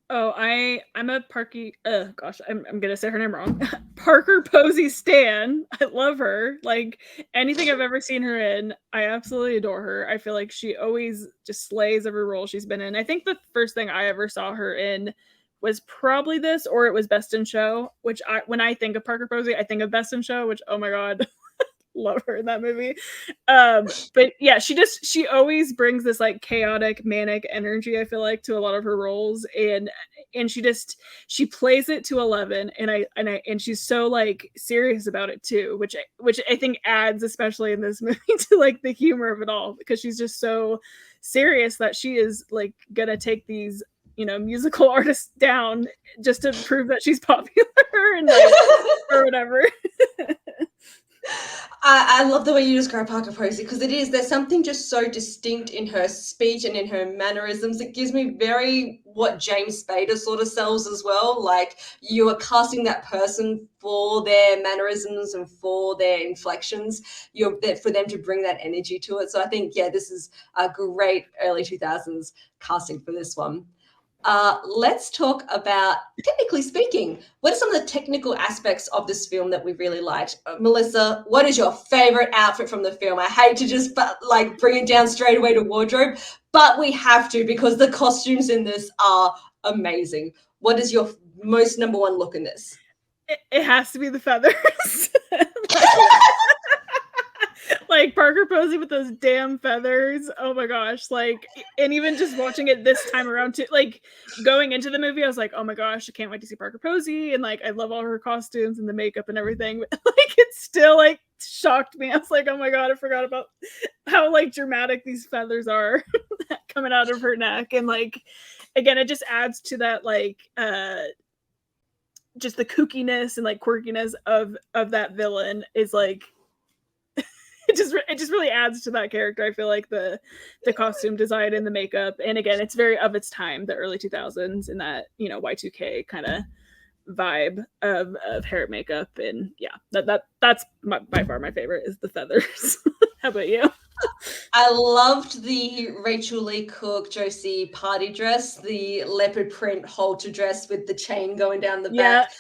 Oh, I'm a Parky. Gosh, I'm gonna say her name wrong. Parker Posey stan. I love her. Like, anything I've ever seen her in, I absolutely adore her. I feel like she always just slays every role she's been in. I think the first thing I ever saw her in was probably this, or it was Best in Show. Which when I think of Parker Posey, I think of Best in Show. Which, oh my god, love her in that movie. But yeah, she always brings this like chaotic, manic energy, I feel like, to a lot of her roles, and she plays it to 11, and she's so like serious about it too, which I think adds, especially in this movie, to like the humor of it all, because she's just so serious that she is like gonna take these, you know, musical artists down just to prove that she's popular and like, or whatever. I love the way you describe Parker Posey, because there's something just so distinct in her speech and in her mannerisms. It gives me very what James Spader sort of sells as well. Like, you are casting that person for their mannerisms and for their inflections. You're there for them to bring that energy to it. So I think, yeah, this is a great early 2000s casting for this one. Let's talk about, technically speaking, what are some of the technical aspects of this film that we really liked? Melissa, what is your favorite outfit from the film? I hate to just like bring it down straight away to wardrobe, but we have to, because the costumes in this are amazing. What is your most number one look in this? It has to be the feathers. Like Parker Posey with those damn feathers. Oh my gosh. Like, and even just watching it this time around too, like going into the movie, I was like, oh my gosh, I can't wait to see Parker Posey. And like, I love all her costumes and the makeup and everything. But like, it still like shocked me. I was like, oh my God, I forgot about how like dramatic these feathers are coming out of her neck. And like, again, it just adds to that, like, just the kookiness and like quirkiness of that villain is like, it just really adds to that character. I feel like the costume design and the makeup, and again, it's very of its time, the early 2000s, and that, you know, Y2K kind of vibe of hair and makeup. And yeah, that's by far my favorite is the feathers. How about you? I loved the Rachel Lee Cook Josie party dress, the leopard print halter dress with the chain going down the back,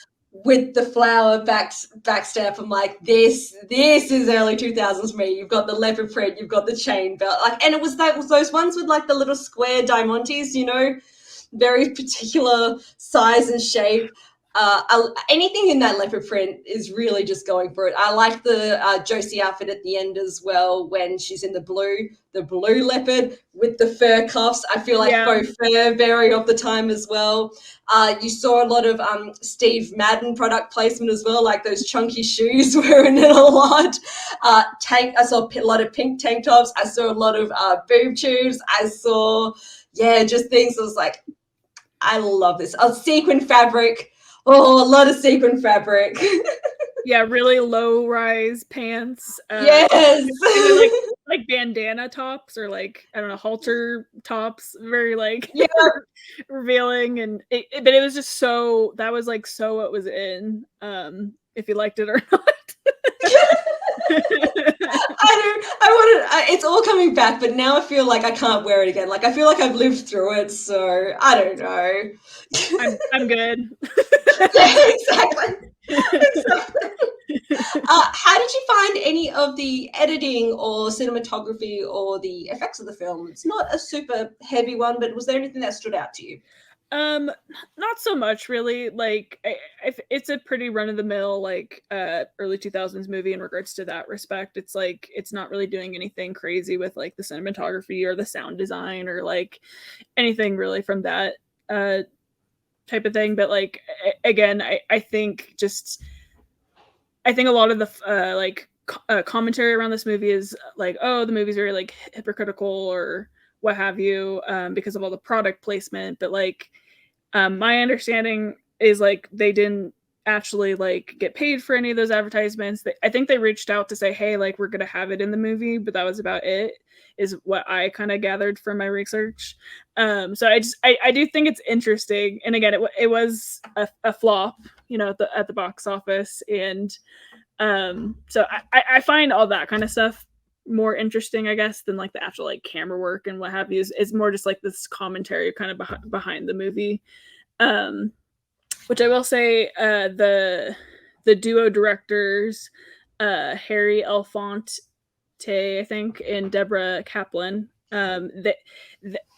with the flower backstep. I'm like, this is early 2000s me. You've got the leopard print, you've got the chain belt, like, and it was those ones with like the little square diamantes, you know, very particular size and shape. Anything in that leopard print is really just going for it. I like the Josie outfit at the end as well, when she's in the blue leopard with the fur cuffs. I feel like faux fur, very of the time as well. You saw a lot of Steve Madden product placement as well, like those chunky shoes were in it a lot. I saw a lot of pink tank tops. I saw a lot of boob tubes. I saw, just things. I was like, I love this. Sequin fabric. Oh, a lot of sequin fabric. Yeah, really low rise pants. Yes. like bandana tops, or like, I don't know, halter tops. Very like revealing, and but it was just so, that was like so what was in, if you liked it or not. It's all coming back, but now I feel like I can't wear it again. Like, I feel like I've lived through it, so I don't know. I'm good. Yeah, exactly. How did you find any of the editing or cinematography or the effects of the film? It's not a super heavy one, but was there anything that stood out to you? Not so much really. Like, it's a pretty run-of-the-mill like early 2000s movie in regards to that respect. It's like, it's not really doing anything crazy with like the cinematography or the sound design or like anything really from that type of thing. But like, again, I think a lot of the commentary around this movie is like, oh, the movie's very like hypocritical or what have you, because of all the product placement. But like, my understanding is like they didn't actually like get paid for any of those advertisements. I think they reached out to say, hey, like, we're gonna have it in the movie, but that was about it, is what I kind of gathered from my research. So I do think it's interesting, and again, it was a flop, you know, at the box office, and so I find all that kind of stuff more interesting, I guess, than like the actual like camera work and what have you. Is more just like this commentary kind of behind the movie, which I will say, the duo directors, Harry Elfont, I think, and Deborah Kaplan,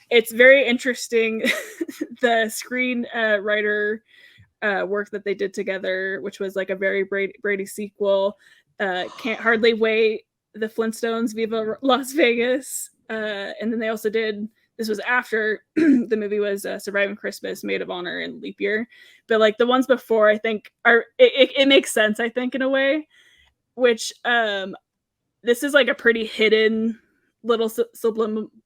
it's very interesting the screen writer work that they did together, which was like a very Brady sequel. Can't Hardly Wait, The Flintstones, Viva Las Vegas. And then they also did, this was after the movie was Surviving Christmas, Maid of Honor, and Leap Year. But like the ones before, I think are it makes sense, I think, in a way, which this is like a pretty hidden little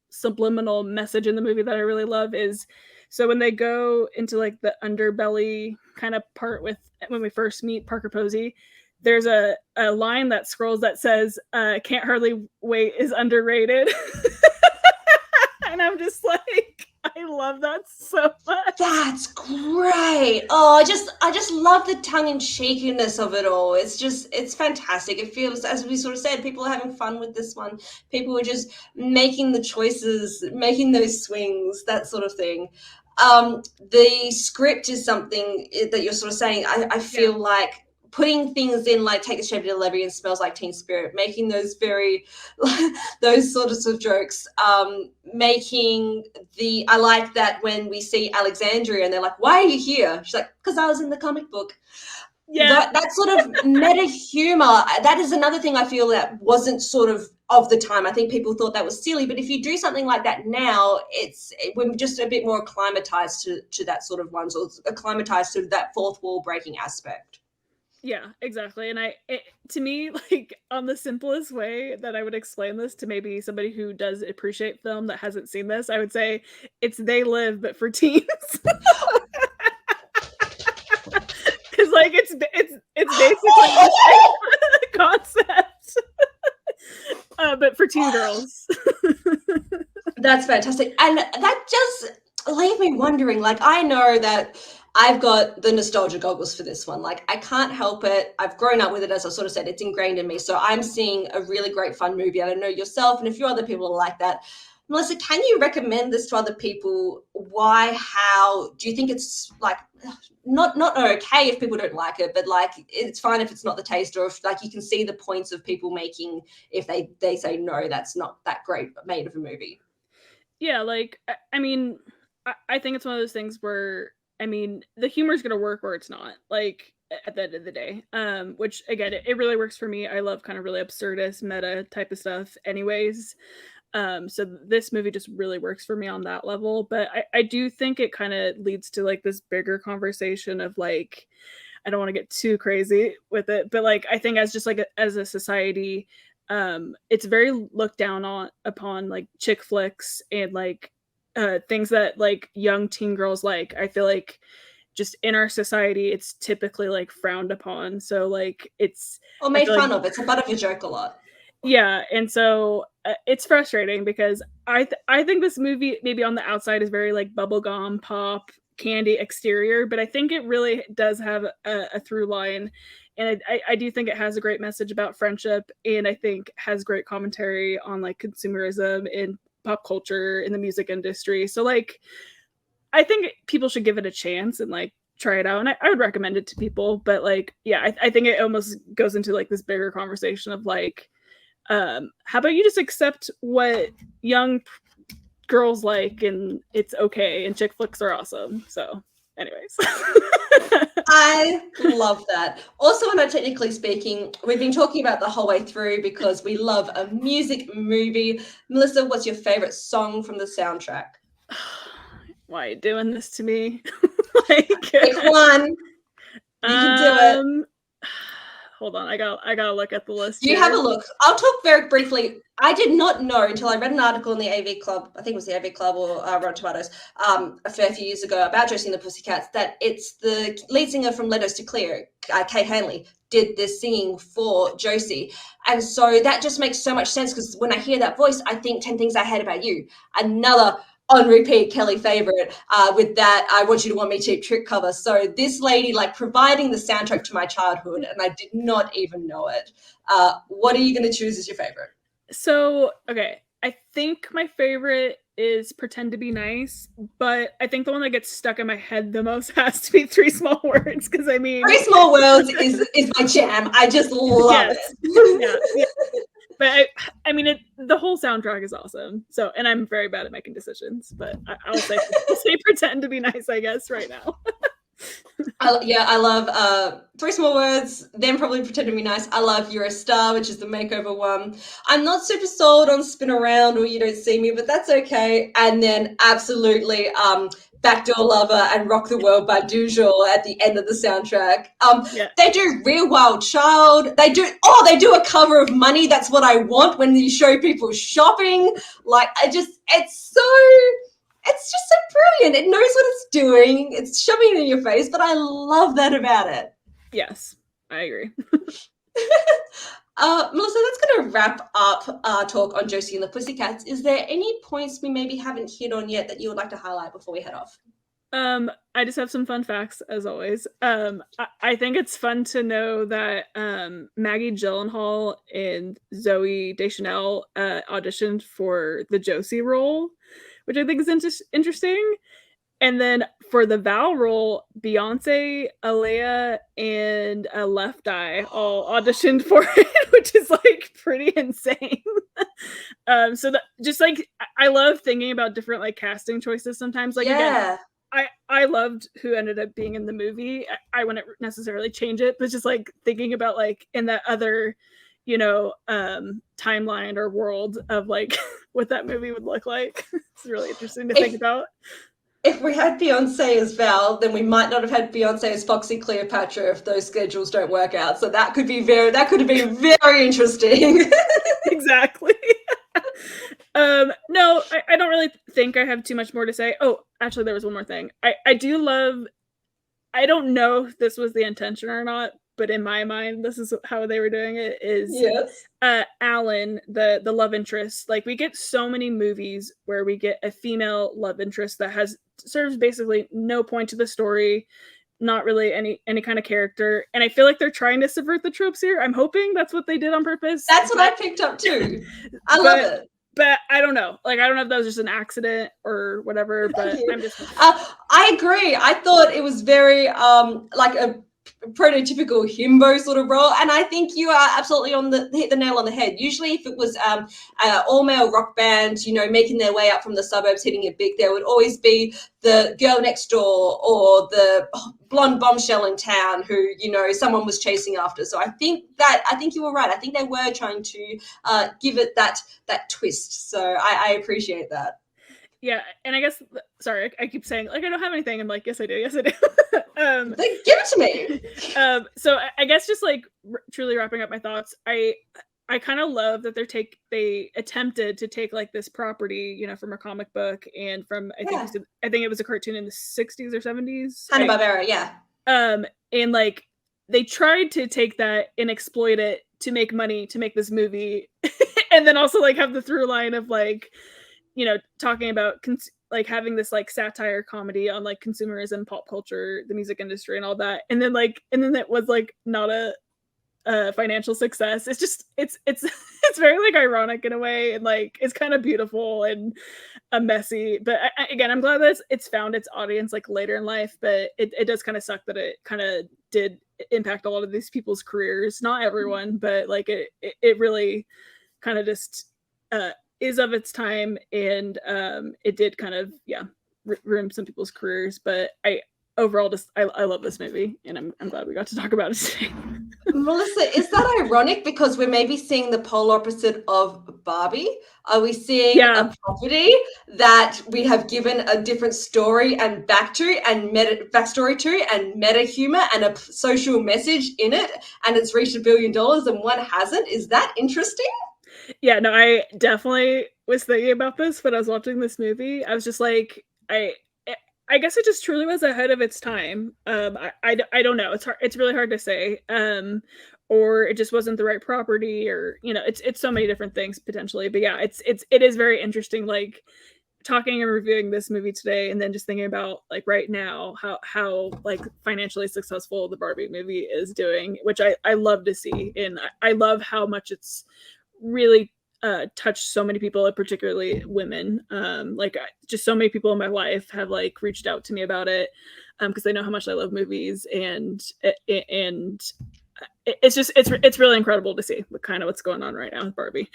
subliminal message in the movie that I really love is, so when they go into like the underbelly kind of part with when we first meet Parker Posey, there's a line that scrolls that says Can't Hardly Wait is underrated. And I'm just like, I love that so much. That's great. Oh, I just love the tongue-in-cheekiness of it all. It's fantastic. It feels, as we sort of said, people are having fun with this one. People are just making the choices, making those swings, that sort of thing. The script is something that you're sort of saying. I feel like putting things in like Take the Shape of Your Levy and Smells Like Teen Spirit, making those very, those sorts of jokes, making I like that when we see Alexandria and they're like, why are you here? She's like, because I was in the comic book. Yeah. That sort of meta humor, that is another thing I feel that wasn't sort of the time. I think people thought that was silly, but if you do something like that now, we're just a bit more acclimatized to that sort of ones, or acclimatized to that fourth wall breaking aspect. Yeah, exactly. And to me, like, on the simplest way that I would explain this to maybe somebody who does appreciate film that hasn't seen this, I would say it's They Live, but for teens. Because like it's basically the same concept, but for teen girls. That's fantastic, and that just leave me wondering. Like, I know that I've got the nostalgia goggles for this one. Like, I can't help it. I've grown up with it, as I sort of said. It's ingrained in me. So I'm seeing a really great, fun movie. I don't know yourself and a few other people are like that. Melissa, can you recommend this to other people? Why? How? Do you think it's like not okay if people don't like it, but like it's fine if it's not the taste, or if like you can see the points of people making if they say no, that's not that great made of a movie? Yeah, like I mean, I think it's one of those things where, I mean, the humor is going to work where it's not, like, at the end of the day. Which again, it really works for me. I love kind of really absurdist meta type of stuff anyways. So this movie just really works for me on that level. But I do think it kind of leads to like this bigger conversation of like, I don't want to get too crazy with it, but like I think as just like as a society, it's very looked down upon like chick flicks and like things that like young teen girls like. I feel like just in our society it's typically like frowned upon, so like it's or made fun of. It's a butt of a joke a lot. Yeah, and so it's frustrating because I think this movie maybe on the outside is very like bubblegum pop candy exterior, but I think it really does have a through line, and I do think it has a great message about friendship, and I think has great commentary on like consumerism and pop culture in the music industry. So like I think people should give it a chance and like try it out, and I would recommend it to people. But like, yeah, I think it almost goes into like this bigger conversation of like, how about you just accept what young girls like, and it's okay, and chick flicks are awesome. So anyways. I love that. Also, I'm not technically speaking, we've been talking about the whole way through because we love a music movie. Melissa, what's your favorite song from the soundtrack? Why are you doing this to me? Like, pick one. You can do it. Hold on, I gotta look at the list. You have a look. I'll talk very briefly. I did not know until I read an article in the AV Club, I think it was the AV Club or Rotten Tomatoes, a fair few years ago about Josie and the Pussycats, that it's the lead singer from Let Us Declare, Kate Hanley, did this singing for Josie. And so that just makes so much sense, because when I hear that voice, I think 10 Things I Hate About You. Another on repeat Kelly favorite with that I Want You to Want Me Cheap Trick cover. So this lady like providing the soundtrack to my childhood, and I did not even know it. What are you going to choose as your favorite? So, okay, I think my favorite is Pretend to Be Nice, but I think the one that gets stuck in my head the most has to be Three Small Words, because I mean, Three Small Words is my jam. I just love it. Yeah. But I mean, the whole soundtrack is awesome. So, and I'm very bad at making decisions, but I'll say Pretend to Be Nice, I guess, right now. I love Three Small Words, then Probably Pretend to Be Nice. I love You're a Star, which is the makeover one. I'm not super sold on Spin Around or You Don't See Me, but that's okay. And then absolutely Backdoor Lover and Rock the World by Dujal at the end of the soundtrack. Yeah. They do Real Wild Child. They do a cover of Money. That's what I want when you show people shopping. Like, it's just so brilliant. It knows what it's doing. It's shoving it in your face, but I love that about it. Yes, I agree. Melissa, that's going to wrap up our talk on Josie and the Pussycats. Is there any points we maybe haven't hit on yet that you would like to highlight before we head off? I just have some fun facts, as always. I think it's fun to know that Maggie Gyllenhaal and Zooey Deschanel auditioned for the Josie role, which I think is interesting. And then for the Val role, Beyonce, Alea, and Left Eye all auditioned for it, which is like pretty insane. So that just like I love thinking about different like casting choices sometimes. Like again, I loved who ended up being in the movie. I wouldn't necessarily change it, but just like thinking about like in that other, timeline or world of like what that movie would look like. It's really interesting to think about. If we had Beyonce as Val, then we might not have had Beyonce as Foxy Cleopatra if those schedules don't work out. So that could have been very interesting. Exactly. No, I don't really think I have too much more to say. Oh, actually, there was one more thing. I do love. I don't know if this was the intention or not, but in my mind, this is how they were doing it. Yes. Alan, the love interest. Like we get so many movies where we get a female love interest that serves basically no point to the story, not really any kind of character, and I feel like they're trying to subvert the tropes here. I'm hoping that's what they did on purpose. That's what I picked up too. I love it. But I don't know. Like, I don't know if that was just an accident or whatever, but I'm just... I agree. I thought it was very, like a prototypical himbo sort of role, and I think you are absolutely hit the nail on the head. Usually if it was an all-male rock band, making their way up from the suburbs, hitting it big, there would always be the girl next door or the blonde bombshell in town who someone was chasing after. So I think you were right. I think they were trying to give it that twist. So I appreciate that. Yeah, and I guess, sorry, I keep saying, like, I don't have anything. I'm like, yes, I do. Yes, I do. Give it to me. So I guess just, like, truly wrapping up my thoughts, I kind of love that they attempted to take, like, this property, from a comic book and from, I think it was a cartoon in the 60s or 70s. Hanna-Barbera, yeah. And, like, they tried to take that and exploit it to make money, to make this movie. And then also, like, have the through line of, like, talking about like having this like satire comedy on like consumerism, pop culture, the music industry, and all that, and then it was like not a financial success. It's just it's very like ironic in a way, and like it's kind of beautiful and messy. But again, I'm glad that it's found its audience like later in life. But it does kind of suck that it kind of did impact a lot of these people's careers. Not everyone, but like it really kind of just is of its time, and it did kind of ruin some people's careers. But I love this movie, and I'm glad we got to talk about it today. Melissa, is that ironic because we're maybe seeing the polar opposite of Barbie? Are we seeing a property that we have given a different story and backstory to, and meta humor and a social message in it, and it's reached $1 billion and one hasn't? Is that interesting? Yeah, no, I definitely was thinking about this when I was watching this movie. I was just like, I guess it just truly was ahead of its time. I don't know. It's really hard to say. Or it just wasn't the right property, or it's so many different things potentially. But yeah, it is very interesting. Like talking and reviewing this movie today, and then just thinking about like right now how like financially successful the Barbie movie is doing, which I love to see, and I love how much it's really touched so many people, particularly women. Like just so many people in my life have like reached out to me about it because they know how much I love movies, and it's really incredible to see kind of what's going on right now with Barbie.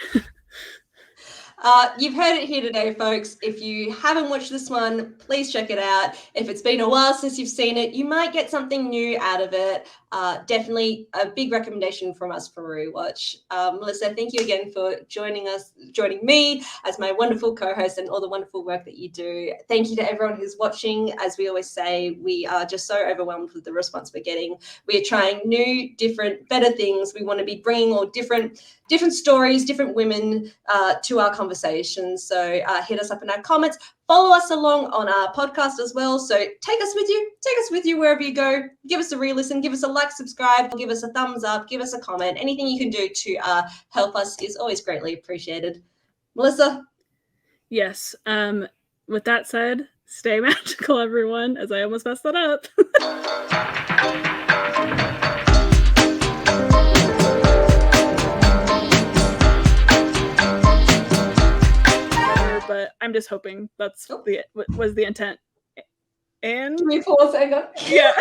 You've heard it here today, folks. If you haven't watched this one, please check it out. If it's been a while since you've seen it, you might get something new out of it. Definitely a big recommendation from us for a rewatch. Melissa, thank you again for joining me as my wonderful co-host and all the wonderful work that you do. Thank you to everyone who's watching. As we always say, we are just so overwhelmed with the response we're getting. We are trying new, different, better things. We want to be bringing all different stories, different women to our conversations. So hit us up in our comments. Follow us along on our podcast as well. So take us with you wherever you go. Give us a re-listen, give us a like, subscribe, give us a thumbs up, give us a comment. Anything you can do to help us is always greatly appreciated. Melissa? Yes. With that said, stay magical, everyone, as I almost messed that up. But I'm just hoping that's was the intent. And Can we pause? Hang on. Yeah.